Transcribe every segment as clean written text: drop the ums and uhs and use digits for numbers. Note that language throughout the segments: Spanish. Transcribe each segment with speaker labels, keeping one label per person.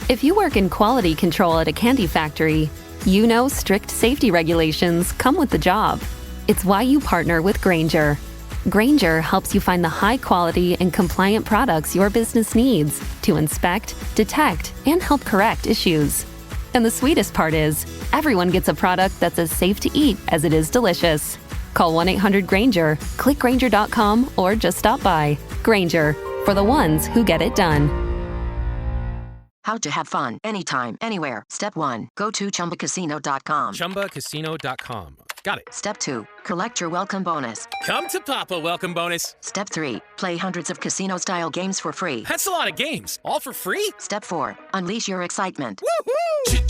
Speaker 1: If you work in quality control at a candy factory, you know strict safety regulations come with the job. It's why you partner with Grainger. Grainger helps you find the high-quality and compliant products your business needs to inspect, detect, and help correct issues. And the sweetest part is, everyone gets a product that's as safe to eat as it is delicious. Call 1-800-GRAINGER, click Grainger.com, or just stop by. Grainger, for the ones who get it done.
Speaker 2: How to have fun anytime, anywhere. Step 1. Go to ChumbaCasino.com.
Speaker 3: ChumbaCasino.com. Got it.
Speaker 2: Step 2. Collect your welcome bonus.
Speaker 3: Come to Papa welcome bonus.
Speaker 2: Step 3. Play hundreds of casino-style games for free.
Speaker 3: That's a lot of games. All for free?
Speaker 2: Step 4. Unleash your excitement.
Speaker 3: Woohoo!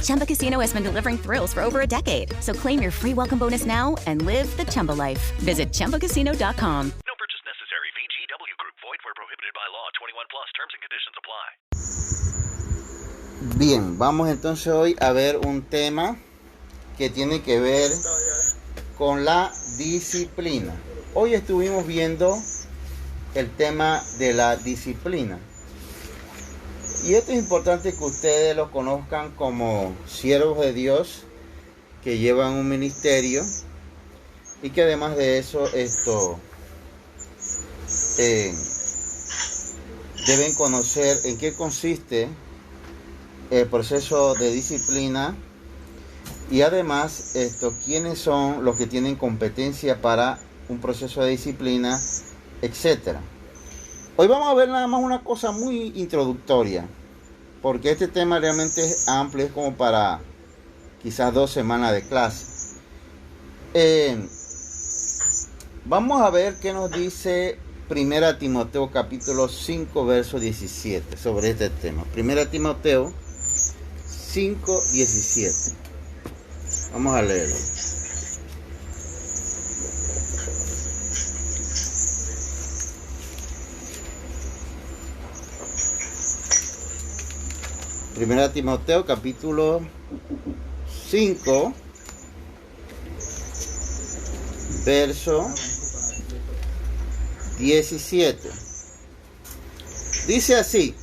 Speaker 4: Chumba Casino has been delivering thrills for over a decade. So claim your free welcome bonus now and live the Chumba life. Visit ChumbaCasino.com.
Speaker 5: No purchase necessary. VGW Group. Void where prohibited by law. 21 plus. Terms and conditions apply.
Speaker 6: Bien, vamos entonces hoy a ver un tema que tiene que ver con la disciplina. Hoy estuvimos viendo el tema de la disciplina. Y esto es importante que ustedes lo conozcan como siervos de Dios que llevan un ministerio y que además de eso deben conocer en qué consiste el proceso de disciplina y además quiénes son los que tienen competencia para un proceso de disciplina, etcétera. Hoy vamos a ver nada más una cosa muy introductoria, porque este tema realmente es amplio, es como para quizás 2 semanas de clase. Vamos a ver qué nos dice 1 Timoteo capítulo 5 verso 17 sobre este tema. 1 Timoteo 5, 17. Vamos a leerlo. Primera Timoteo capítulo 5 verso 17. Dice así: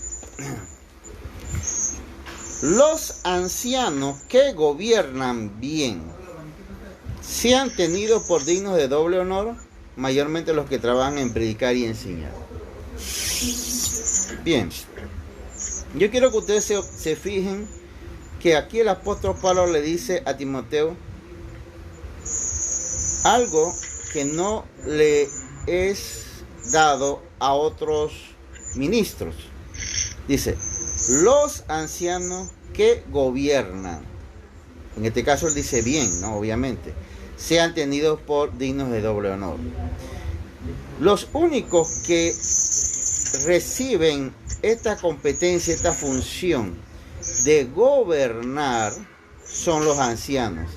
Speaker 6: los ancianos que gobiernan bien sean tenidos por dignos de doble honor, mayormente los que trabajan en predicar y enseñar. Bien, yo quiero que ustedes se fijen que aquí el apóstol Pablo le dice a Timoteo algo que no le es dado a otros ministros. Dice, los ancianos que gobiernan, en este caso él dice bien, ¿no? Obviamente, sean tenidos por dignos de doble honor. Los únicos que reciben esta competencia, esta función de gobernar son los ancianos.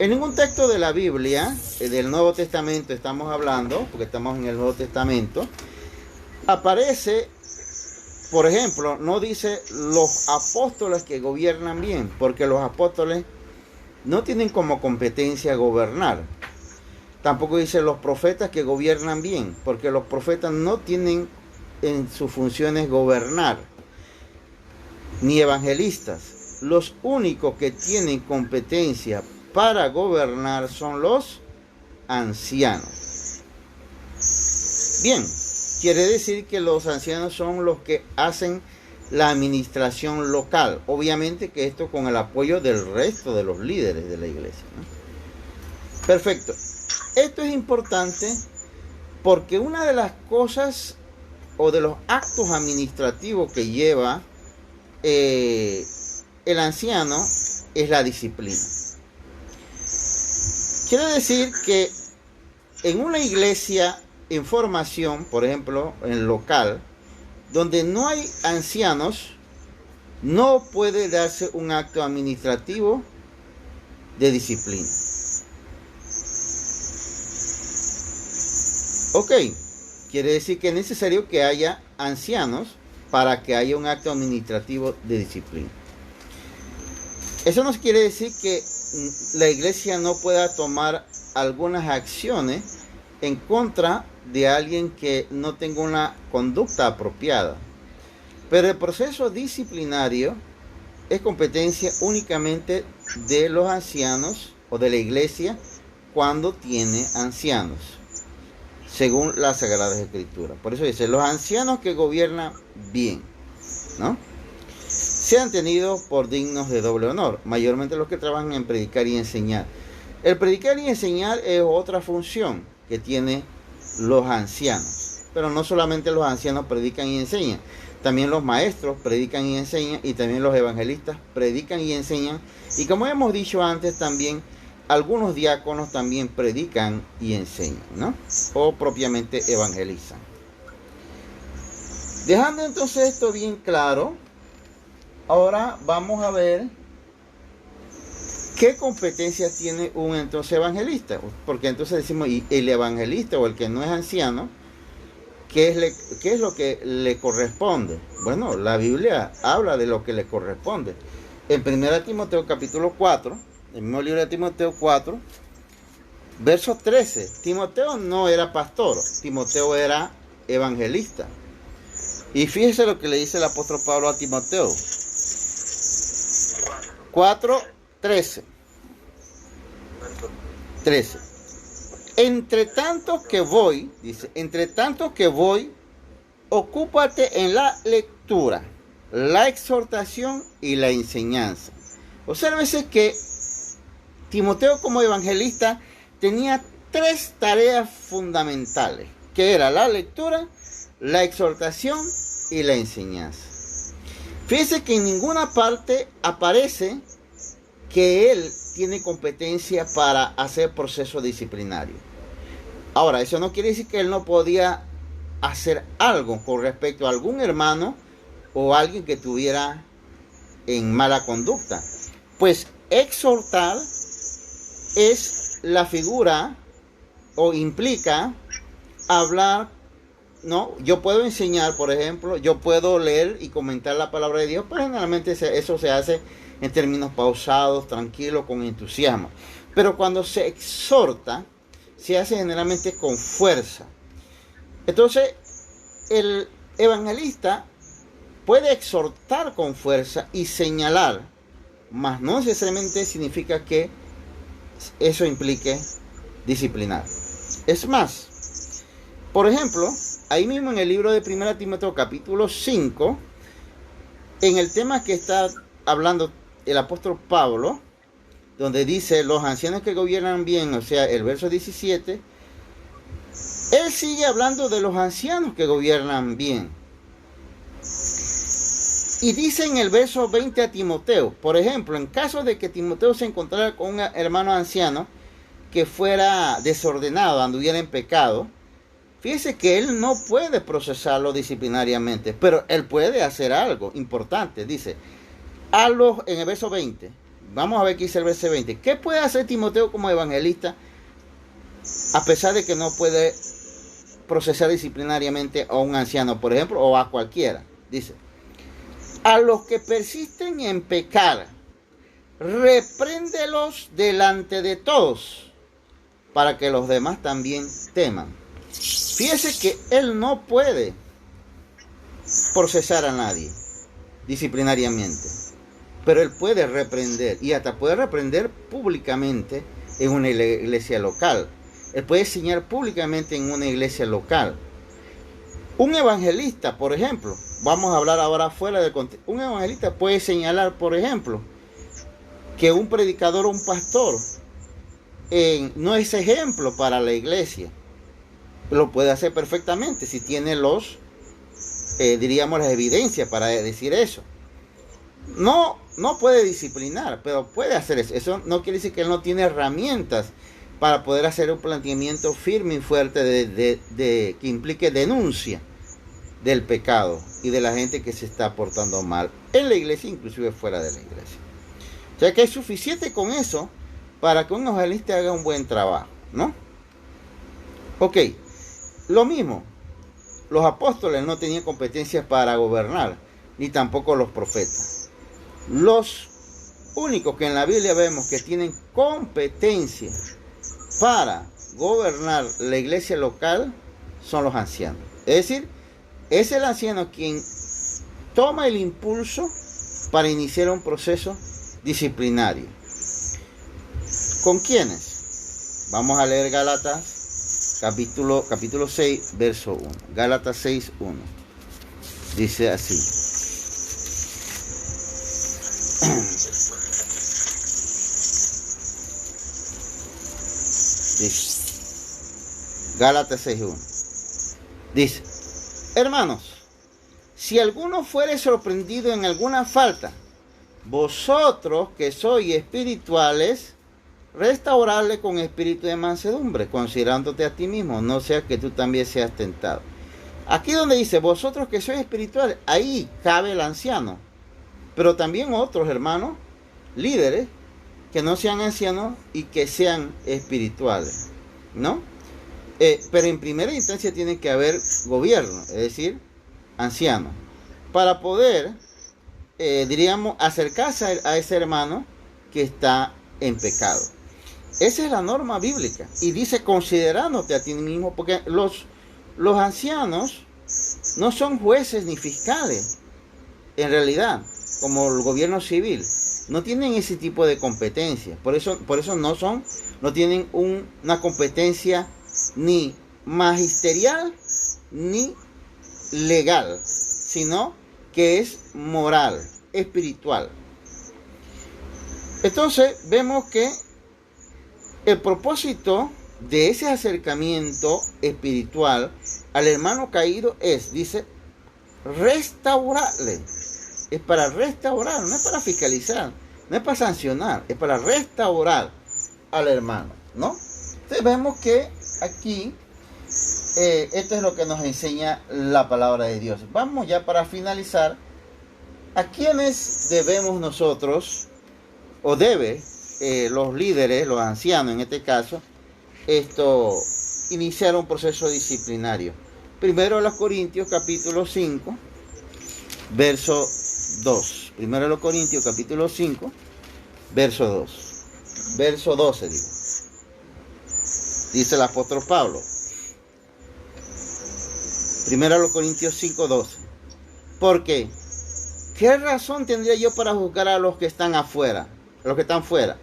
Speaker 6: En ningún texto de la Biblia, del Nuevo Testamento estamos hablando, porque estamos en el Nuevo Testamento, aparece, por ejemplo, no dice los apóstoles que gobiernan bien, porque los apóstoles no tienen como competencia gobernar. Tampoco dice los profetas que gobiernan bien, porque los profetas no tienen en sus funciones gobernar, ni evangelistas. Los únicos que tienen competencia para gobernar son los ancianos. Bien, quiere decir que los ancianos son los que hacen la administración local. Obviamente que esto con el apoyo del resto de los líderes de la iglesia, ¿no? Perfecto. Esto es importante porque una de las cosas o de los actos administrativos que lleva el anciano es la disciplina. Quiere decir que en una iglesia en formación, por ejemplo, en local, donde no hay ancianos, no puede darse un acto administrativo de disciplina. Ok, quiere decir que es necesario que haya ancianos para que haya un acto administrativo de disciplina. Eso no quiere decir que la iglesia no pueda tomar algunas acciones en contra de alguien que no tenga una conducta apropiada. Pero el proceso disciplinario es competencia únicamente de los ancianos o de la iglesia cuando tiene ancianos, según las Sagradas Escrituras. Por eso dice, los ancianos que gobiernan bien, ¿no?, sean tenidos por dignos de doble honor, mayormente los que trabajan en predicar y enseñar. El predicar y enseñar es otra función que tiene los ancianos, pero no solamente los ancianos predican y enseñan, también los maestros predican y enseñan, y también los evangelistas predican y enseñan, y como hemos dicho antes también, algunos diáconos también predican y enseñan, ¿no?, o propiamente evangelizan. Dejando entonces esto bien claro, ahora vamos a ver qué competencias tiene un entonces evangelista, porque entonces decimos, y el evangelista o el que no es anciano, ¿qué es lo que le corresponde? Bueno, la Biblia habla de lo que le corresponde. En 1 Timoteo capítulo 4, el mismo libro de Timoteo 4, verso 13, Timoteo no era pastor, Timoteo era evangelista. Y fíjese lo que le dice el apóstol Pablo a Timoteo. 4:13. 13. Entre tanto que voy, dice, entre tanto que voy, ocúpate en la lectura, la exhortación y la enseñanza. Obsérvese que Timoteo como evangelista tenía 3 tareas fundamentales, que era la lectura, la exhortación y la enseñanza. Fíjese que en ninguna parte aparece que él tiene competencia para hacer proceso disciplinario. Ahora, eso no quiere decir que él no podía hacer algo con respecto a algún hermano o alguien que estuviera en mala conducta. Pues exhortar es la figura o implica hablar, ¿no? Yo puedo enseñar, por ejemplo, yo puedo leer y comentar la palabra de Dios, pero generalmente eso se hace en términos pausados, tranquilos, con entusiasmo. Pero cuando se exhorta, se hace generalmente con fuerza. Entonces, el evangelista puede exhortar con fuerza y señalar, mas no necesariamente significa que eso implique disciplinar. Es más, por ejemplo, ahí mismo en el libro de 1 Timoteo capítulo 5, en el tema que está hablando el apóstol Pablo, donde dice los ancianos que gobiernan bien, o sea, el verso 17, él sigue hablando de los ancianos que gobiernan bien. Y dice en el verso 20 a Timoteo, por ejemplo, en caso de que Timoteo se encontrara con un hermano anciano que fuera desordenado, anduviera en pecado, fíjese que él no puede procesarlo disciplinariamente, pero él puede hacer algo importante. Dice, en el verso 20, vamos a ver qué dice el verso 20. ¿Qué puede hacer Timoteo como evangelista a pesar de que no puede procesar disciplinariamente a un anciano, por ejemplo, o a cualquiera? Dice, a los que persisten en pecar, repréndelos delante de todos, para que los demás también teman. Fíjese que él no puede procesar a nadie disciplinariamente, pero él puede reprender, y hasta puede reprender públicamente en una iglesia local. Él puede enseñar públicamente en una iglesia local. Un evangelista, por ejemplo, vamos a hablar ahora fuera del contexto. Un evangelista puede señalar, por ejemplo, que un predicador o un pastor no es ejemplo para la iglesia. Lo puede hacer perfectamente si tiene diríamos, las evidencias para decir eso. No puede disciplinar, pero puede hacer eso. Eso no quiere decir que él no tiene herramientas para poder hacer un planteamiento firme y fuerte que implique denuncia del pecado y de la gente que se está portando mal en la iglesia, inclusive fuera de la iglesia. O sea que es suficiente con eso para que un evangelista haga un buen trabajo, ¿no? Ok, lo mismo, los apóstoles no tenían competencias para gobernar, ni tampoco los profetas. Los únicos que en la Biblia vemos que tienen competencia para gobernar la iglesia local son los ancianos. Es decir, es el anciano quien toma el impulso para iniciar un proceso disciplinario. ¿Con quiénes? Vamos a leer Gálatas capítulo 6, verso 1. Gálatas 6, 1. Dice así. Dice, Gálatas 6, 1. Dice, hermanos, si alguno fuere sorprendido en alguna falta, vosotros que sois espirituales, restaurarle con espíritu de mansedumbre, considerándote a ti mismo, no sea que tú también seas tentado. Aquí donde dice, vosotros que sois espirituales, ahí cabe el anciano, pero también otros hermanos, líderes, que no sean ancianos y que sean espirituales, ¿no? Pero en primera instancia tiene que haber gobierno, es decir, anciano, para poder, diríamos, acercarse a ese hermano que está en pecado. Esa es la norma bíblica. Y dice, considerándote a ti mismo, porque los ancianos no son jueces ni fiscales, en realidad, como el gobierno civil. No tienen ese tipo de competencia. Por eso no tienen una competencia ni magisterial ni legal, sino que es moral, espiritual. Entonces vemos que el propósito de ese acercamiento espiritual al hermano caído es, dice, restaurarle. Es para restaurar, no es para fiscalizar, no es para sancionar, es para restaurar al hermano, ¿no? Entonces vemos que aquí esto es lo que nos enseña la palabra de Dios. Vamos ya para finalizar. ¿A quiénes debemos nosotros, o debe los líderes, los ancianos en este caso, iniciar un proceso disciplinario? Primero a los Corintios capítulo 5, verso 2. Primero a los Corintios capítulo 5, verso 2. Verso 12 digo. Dice el apóstol Pablo. Primero a los Corintios 5, 12. ¿Por qué? ¿Qué razón tendría yo para juzgar a los que están afuera? A los que están fuera.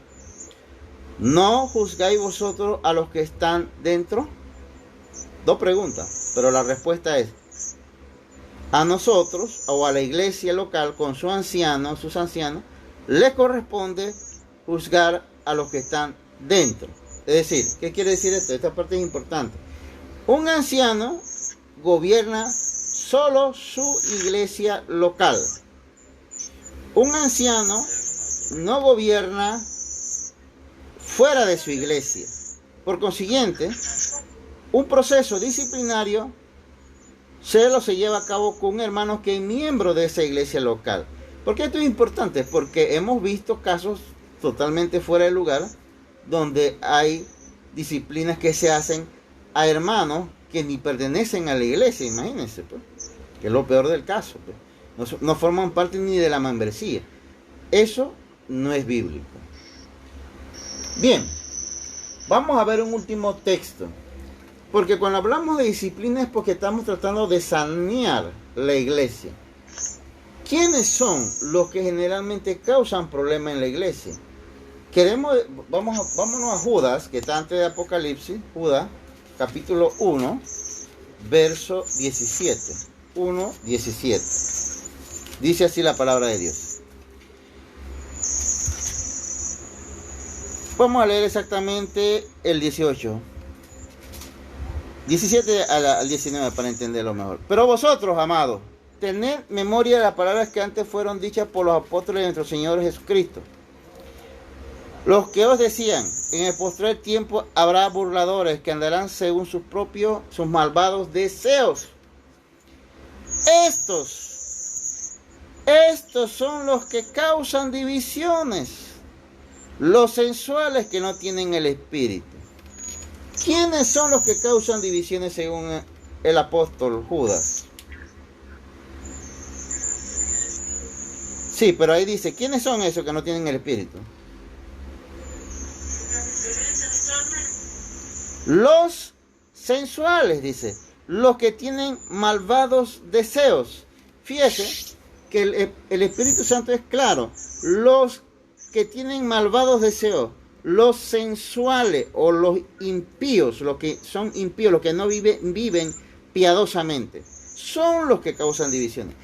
Speaker 6: ¿No juzgáis vosotros a los que están dentro? Dos preguntas, pero la respuesta es: a nosotros o a la iglesia local con sus ancianos, le corresponde juzgar a los que están dentro. Es decir, ¿qué quiere decir esto? Esta parte es importante. Un anciano gobierna solo su iglesia local. Un anciano no gobierna fuera de su iglesia. Por consiguiente, un proceso disciplinario se lleva a cabo con un hermano que es miembro de esa iglesia local. ¿Por qué esto es importante? Porque hemos visto casos totalmente fuera de lugar donde hay disciplinas que se hacen a hermanos que ni pertenecen a la iglesia, imagínense, pues, que es lo peor del caso, pues. No forman parte ni de la membresía. Eso no es bíblico. Bien, vamos a ver un último texto. Porque cuando hablamos de disciplina es porque estamos tratando de sanear la iglesia. ¿Quiénes son los que generalmente causan problemas en la iglesia? Vámonos a Judas, que está antes de Apocalipsis. Judas, capítulo 1, verso 17. 1, 17. Dice así la palabra de Dios. Vamos a leer exactamente el 18. 17 al 19 para entenderlo mejor. Pero vosotros, amados, tened memoria de las palabras que antes fueron dichas por los apóstoles de nuestro Señor Jesucristo. Los que os decían, en el postrer tiempo habrá burladores que andarán según sus malvados deseos. Estos son los que causan divisiones, los sensuales que no tienen el espíritu. ¿Quiénes son los que causan divisiones según el apóstol Judas? Sí, pero ahí dice, ¿quiénes son esos que no tienen el espíritu? Los sensuales, dice, los que tienen malvados deseos. Fíjese que el Espíritu Santo es claro. Los que tienen malvados deseos, los sensuales o los impíos, los que son impíos, los que no viven piadosamente, son los que causan divisiones.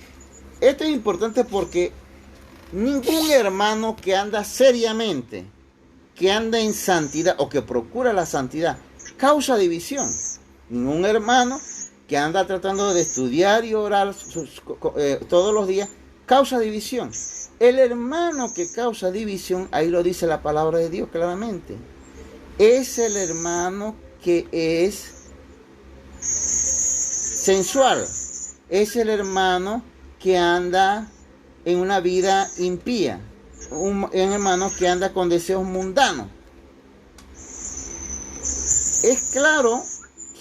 Speaker 6: Esto es importante porque ningún hermano que anda seriamente, que anda en santidad o que procura la santidad, causa división. Ningún hermano que anda tratando de estudiar y orar todos los días causa división. El hermano que causa división, ahí lo dice la palabra de Dios claramente, es el hermano que es sensual, es el hermano que anda en una vida impía, un hermano que anda con deseos mundanos. Es claro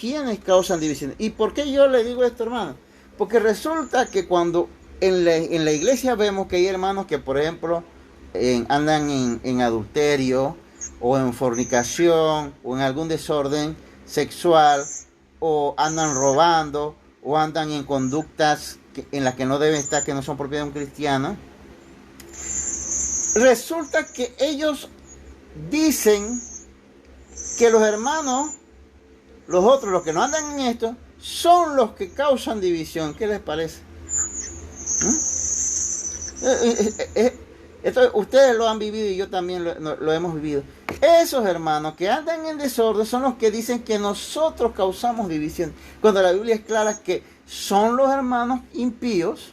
Speaker 6: quiénes causan divisiones. ¿Y por qué yo le digo esto, hermano? Porque resulta que cuando en la iglesia vemos que hay hermanos que, por ejemplo, andan en adulterio o en fornicación o en algún desorden sexual, o andan robando o andan en conductas en las que no deben estar, que no son propiedad de un cristiano. Resulta que ellos dicen que los hermanos, los otros, los que no andan en esto, son los que causan división. ¿Qué les parece? Esto ustedes lo han vivido y yo también lo hemos vivido. Esos hermanos que andan en desorden son los que dicen que nosotros causamos división, cuando la Biblia es clara que son los hermanos impíos,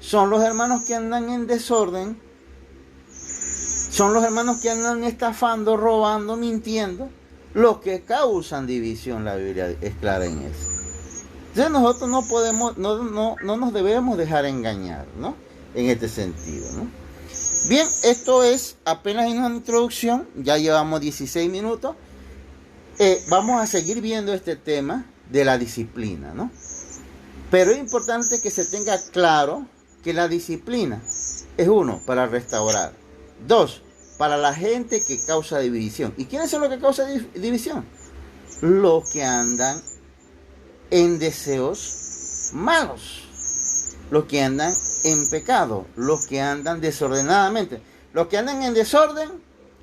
Speaker 6: son los hermanos que andan en desorden, son los hermanos que andan estafando, robando, mintiendo, los que causan división. La Biblia es clara en eso. Entonces nosotros no podemos, no nos debemos dejar engañar, ¿no? En este sentido, ¿no? Bien, esto es apenas una introducción, ya llevamos 16 minutos. Vamos a seguir viendo este tema de la disciplina, ¿no? Pero es importante que se tenga claro que la disciplina es, uno, para restaurar. Dos, para la gente que causa división. ¿Y quiénes son los que causan división? Los que andan en deseos malos, los que andan en pecado, los que andan desordenadamente, los que andan en desorden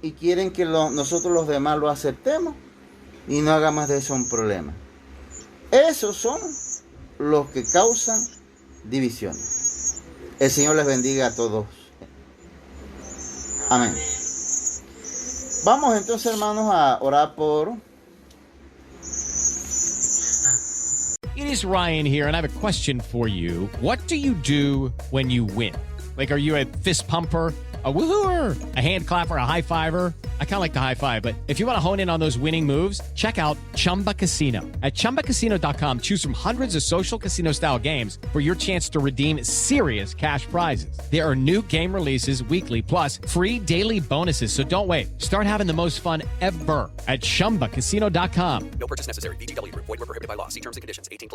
Speaker 6: y quieren que nosotros los demás lo aceptemos y no hagamos de eso un problema. Esos son los que causan divisiones. El Señor les bendiga a todos. Amén. Vamos entonces, hermanos, a orar por...
Speaker 7: It is Ryan here, and I have a question for you. What do you do when you win? Like, are you a fist pumper, a woohooer, a hand clapper, a high fiver? I kind of like the high five, but if you want to hone in on those winning moves, check out Chumba Casino. At ChumbaCasino.com, choose from hundreds of social casino-style games for your chance to redeem serious cash prizes. There are new game releases weekly, plus free daily bonuses, so don't wait. Start having the most fun ever at ChumbaCasino.com.
Speaker 5: No purchase necessary. VGW Group. Void where prohibited by law. See terms and conditions. 18+.